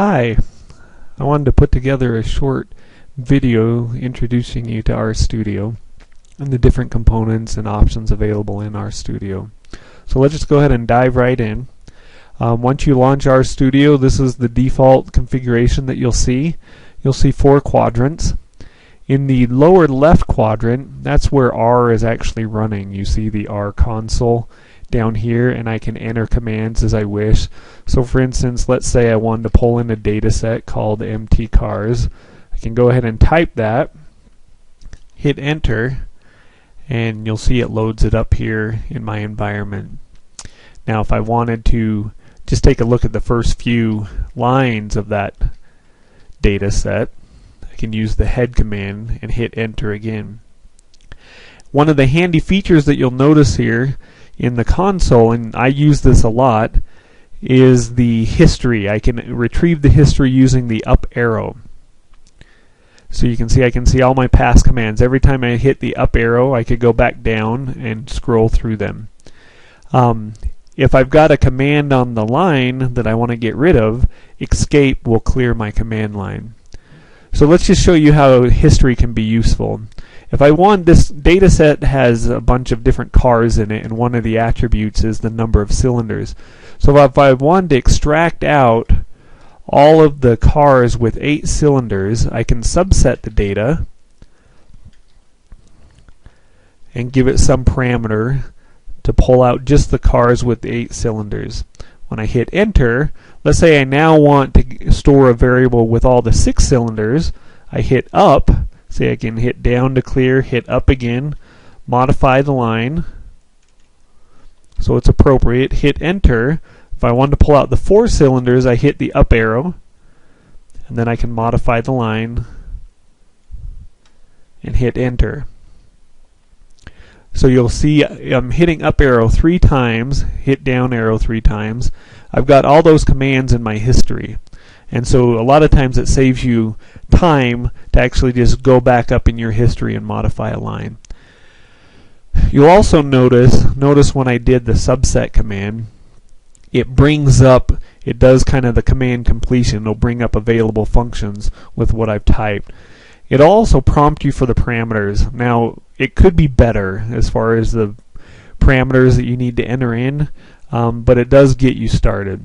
Hi, I wanted to put together a short video introducing you to RStudio and the different components and options available in RStudio. So let's just go ahead and dive right in. Once you launch RStudio, this is the default configuration that you'll see. You'll see 4 quadrants. In the lower left quadrant, that's where R is actually running. You see the R console down here, and I can enter commands as I wish. So for instance, let's say I wanted to pull in a data set called empty cars. I can go ahead and type that, hit enter, and you'll see it loads it up here in my environment. Now if I wanted to just take a look at the first few lines of that data set, I can use the head command and hit enter again. One of the handy features that you'll notice here in the console, and I use this a lot, is the history. I can retrieve the history using the up arrow. So you can see I can see all my past commands. Every time I hit the up arrow, I could go back down and scroll through them. If I've got a command on the line that I want to get rid of, escape will clear my command line. So let's just show you how history can be useful. If I want, this data set has a bunch of different cars in it, and one of the attributes is the number of cylinders. So if I wanted to extract out all of the cars with 8 cylinders, I can subset the data and give it some parameter to pull out just the cars with 8 cylinders. When I hit enter, let's say I now want to store a variable with all the 6 cylinders, I hit up. See, I can hit down to clear, hit up again, modify the line so it's appropriate, hit enter. If I want to pull out the 4 cylinders, I hit the up arrow, and then I can modify the line and hit enter. So you'll see I'm hitting up arrow 3 times, hit down arrow 3 times. I've got all those commands in my history. And so a lot of times it saves you time to actually just go back up in your history and modify a line. You'll also notice when I did the subset command, it brings up, it does kind of the command completion. It'll bring up available functions with what I've typed. It'll also prompt you for the parameters. Now, it could be better as far as the parameters that you need to enter in, but it does get you started.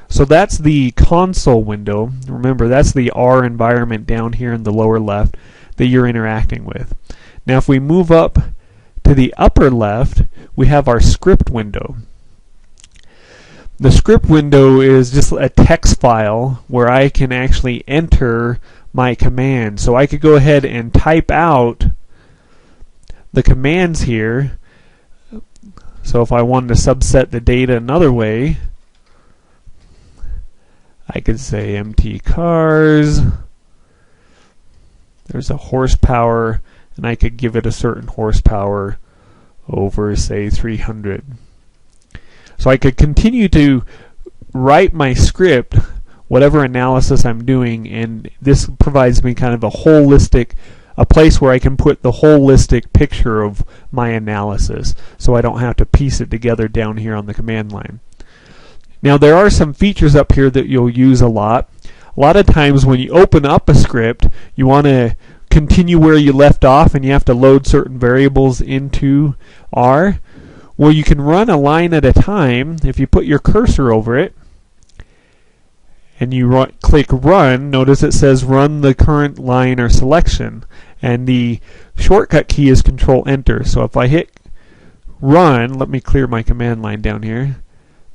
So that's the console window. Remember, that's the R environment down here in the lower left that you're interacting with. Now if we move up to the upper left, we have our script window. The script window is just a text file where I can actually enter my command. So I could go ahead and type out the commands here. So if I wanted to subset the data another way, I could say empty cars, there's a horsepower, and I could give it a certain horsepower over, say, 300. So I could continue to write my script, whatever analysis I'm doing, and this provides me kind of a place where I can put the holistic picture of my analysis, so I don't have to piece it together down here on the command line. Now there are some features up here that you'll use a lot. A lot of times when you open up a script, you want to continue where you left off and you have to load certain variables into R. Well, you can run a line at a time. If you put your cursor over it and you click run, notice it says run the current line or selection, and the shortcut key is Control Enter. So if I hit run, let me clear my command line down here.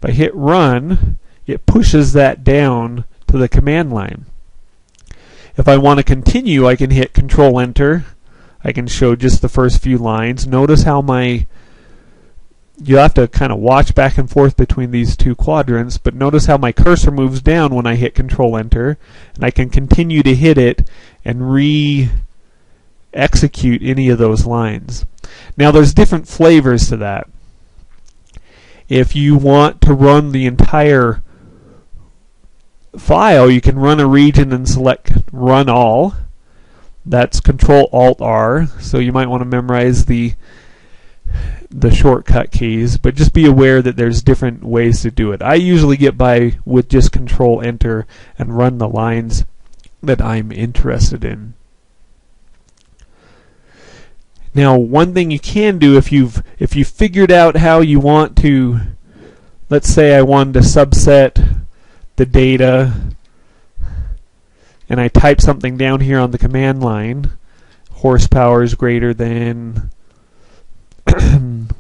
If I hit run, it pushes that down to the command line. If I want to continue, I can hit Control Enter. I can show just the first few lines. Notice how you'll have to kind of watch back and forth between these 2 quadrants, but notice how my cursor moves down when I hit Control Enter, and I can continue to hit it and re-execute any of those lines. Now there's different flavors to that. If you want to run the entire file, you can run a region and select Run All. That's Control Alt R. So you might want to memorize the the shortcut keys, but just be aware that there's different ways to do it. I usually get by with just Control Enter and run the lines that I'm interested in. Now, one thing you can do if you've figured out how you want to, let's say I wanted to subset the data and I type something down here on the command line, horsepower is greater than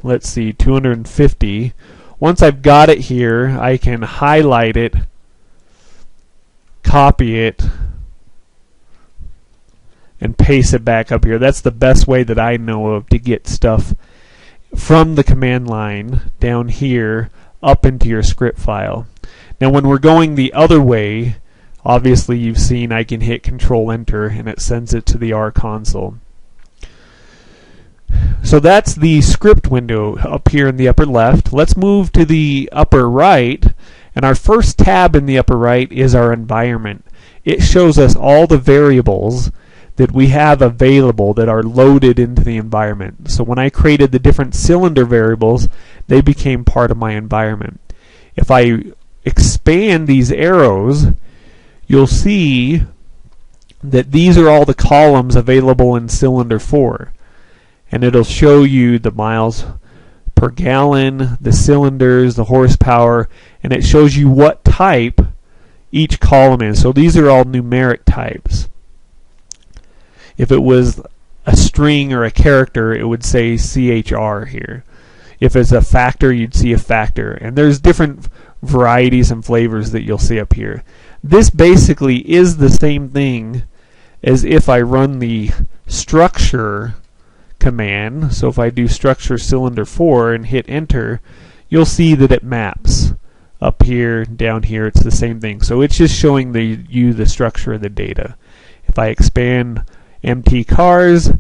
let's see, 250. Once I've got it here, I can highlight it, copy it, and paste it back up here. That's the best way that I know of to get stuff from the command line down here up into your script file. Now when we're going the other way, obviously you've seen I can hit Control Enter and it sends it to the R console. So that's the script window up here in the upper left. Let's move to the upper right, and our first tab in the upper right is our environment. It shows us all the variables that we have available that are loaded into the environment. So when I created the different cylinder variables, they became part of my environment. If I expand these arrows, you'll see that these are all the columns available in cylinder 4. And it'll show you the miles per gallon, the cylinders, the horsepower, and it shows you what type each column is. So these are all numeric types. If it was a string or a character, it would say CHR here. If it's a factor, you'd see a factor. And there's different varieties and flavors that you'll see up here. This basically is the same thing as if I run the structure command. So if I do structure cylinder 4 and hit enter, you'll see that it maps up here, down here. It's the same thing. So it's just showing you the structure of the data. If I expand MT cars,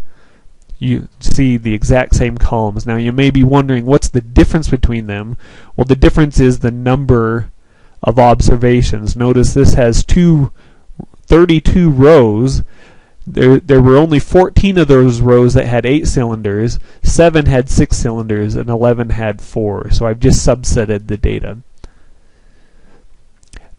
you see the exact same columns. Now you may be wondering what's the difference between them. Well, the difference is the number of observations. Notice this has 32 rows. There were only 14 of those rows that had 8 cylinders, 7 had 6 cylinders, and 11 had 4. So I've just subsetted the data.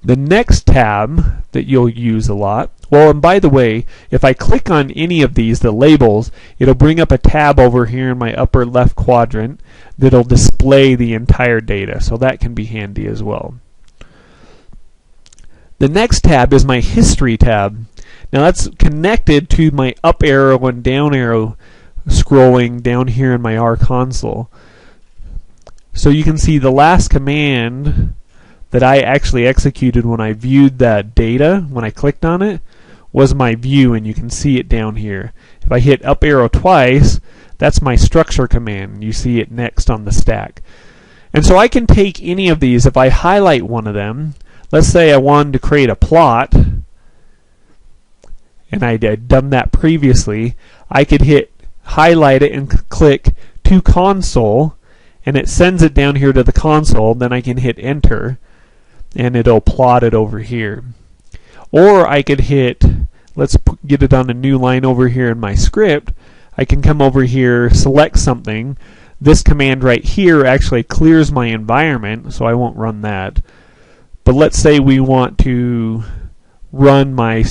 The next tab that you'll use a lot, well, and by the way, if I click on any of these, the labels, it'll bring up a tab over here in my upper left quadrant that'll display the entire data. So that can be handy as well. The next tab is my history tab. Now that's connected to my up arrow and down arrow scrolling down here in my R console. So you can see the last command that I actually executed when I viewed that data, when I clicked on it, was my view, and you can see it down here. If I hit up arrow twice, that's my structure command. You see it next on the stack. And so I can take any of these. If I highlight one of them, let's say I wanted to create a plot, and I had done that previously, I could hit highlight it and click to console, and it sends it down here to the console. Then I can hit enter and it'll plot it over here. Or I could hit, let's get it on a new line over here in my script. I can come over here, select something. This command right here actually clears my environment, so I won't run that. But let's say we want to run my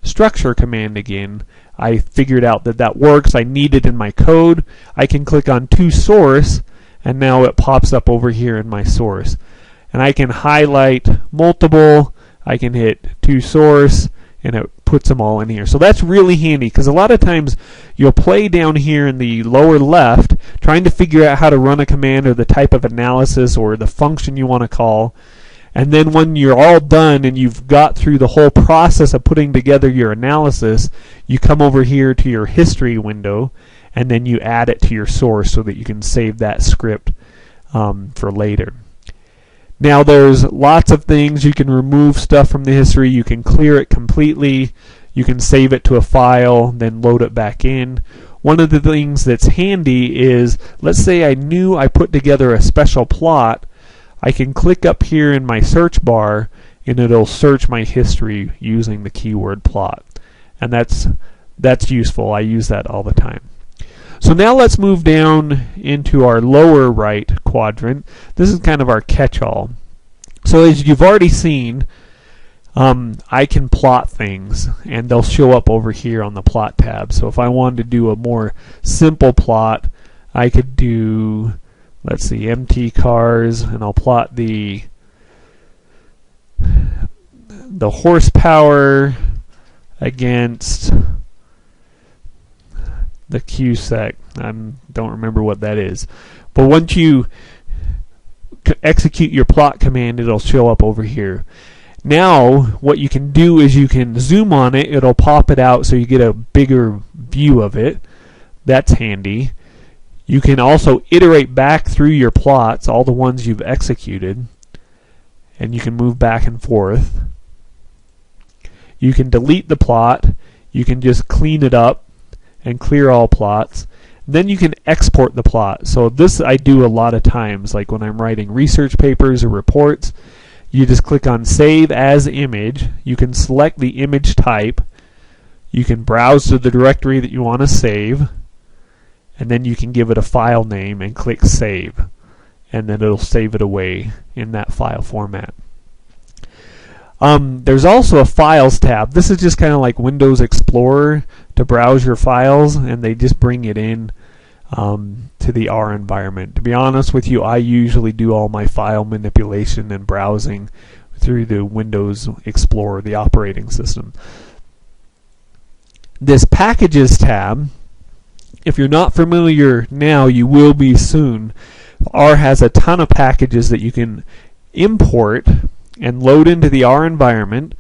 structure command again. I figured out that that works. I need it in my code. I can click on to source, and now it pops up over here in my source. And I can highlight multiple. I can hit to source, and it puts them all in here. So that's really handy, because a lot of times you'll play down here in the lower left trying to figure out how to run a command or the type of analysis or the function you want to call. And then when you're all done and you've got through the whole process of putting together your analysis, you come over here to your history window, and then you add it to your source so that you can save that script for later. Now there's lots of things. You can remove stuff from the history. You can clear it completely. You can save it to a file, then load it back in. One of the things that's handy is, let's say I knew I put together a special plot. I can click up here in my search bar, and it'll search my history using the keyword plot. And that's useful. I use that all the time. So So now let's move down into our lower right quadrant. This is kind of our catch-all. So as you've already seen, I can plot things, and they'll show up over here on the plot tab. So if I wanted to do a more simple plot, I could do, let's see, MT cars, and I'll plot the horsepower against the Cusack. I don't remember what that is. But once you execute your plot command, it'll show up over here. Now what you can do is you can zoom on it. It'll pop it out so you get a bigger view of it. That's handy. You can also iterate back through your plots, all the ones you've executed, and you can move back and forth. You can delete the plot. You can just clean it up and clear all plots. Then you can export the plot. So this I do a lot of times, like when I'm writing research papers or reports. You just click on Save as Image. You can select the image type. You can browse to the directory that you want to save, and then you can give it a file name and click Save, and then it'll save it away in that file format. There's also a Files tab. This is just kind of like Windows Explorer to browse your files, and they just bring it in to the R environment. To be honest with you, I usually do all my file manipulation and browsing through the Windows Explorer, the operating system. This Packages tab, if you're not familiar now, you will be soon. R has a ton of packages that you can import and load into the R environment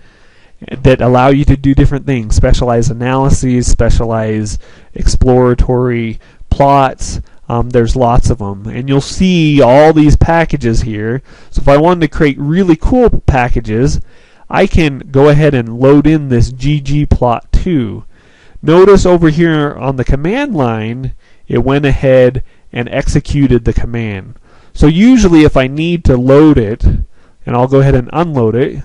that allow you to do different things: specialized analyses, specialized exploratory plots. There's lots of them, and you'll see all these packages here. So if I wanted to create really cool packages, I can go ahead and load in this ggplot2. Notice over here on the command line, it went ahead and executed the command. So usually if I need to load it, and I'll go ahead and unload it,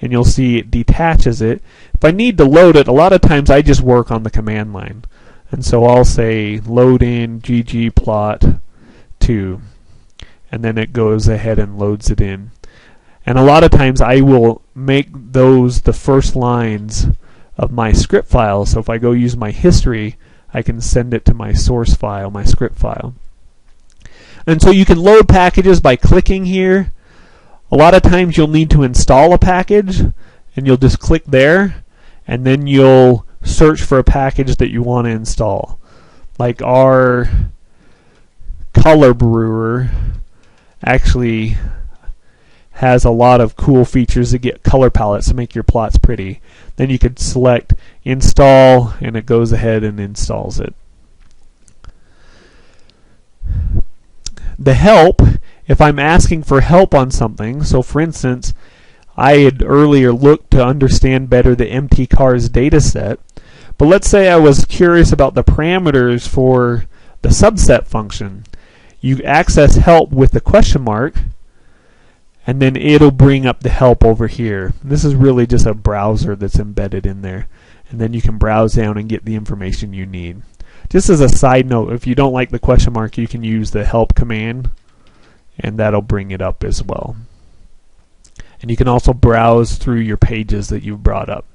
and you'll see it detaches it. If I need to load it, a lot of times I just work on the command line. And so I'll say load in ggplot2, and then it goes ahead and loads it in. And a lot of times I will make those the first lines of my script file. So if I go use my history, I can send it to my source file, my script file. And so you can load packages by clicking here. A lot of times you'll need to install a package, and you'll just click there, and then you'll search for a package that you want to install. Like our color brewer actually has a lot of cool features to get color palettes to make your plots pretty. Then you could select install, and it goes ahead and installs it. The help, if I'm asking for help on something, so for instance, I had earlier looked to understand better the MT cars data set, but let's say I was curious about the parameters for the subset function. You access help with the question mark, and then it'll bring up the help over here. This is really just a browser that's embedded in there, and then you can browse down and get the information you need. Just as a side note, if you don't like the question mark, you can use the help command, and that'll bring it up as well. And you can also browse through your pages that you've brought up.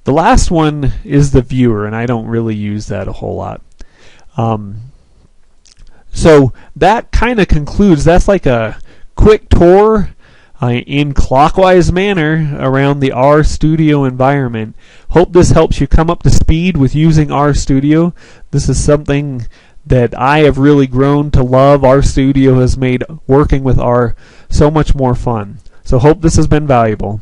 The last one is the viewer, and I don't really use that a whole lot. So that kind of concludes, that's like a quick tour in clockwise manner around the RStudio environment. Hope this helps you come up to speed with using RStudio. This is something that I have really grown to love. RStudio has made working with R so much more fun. So hope this has been valuable.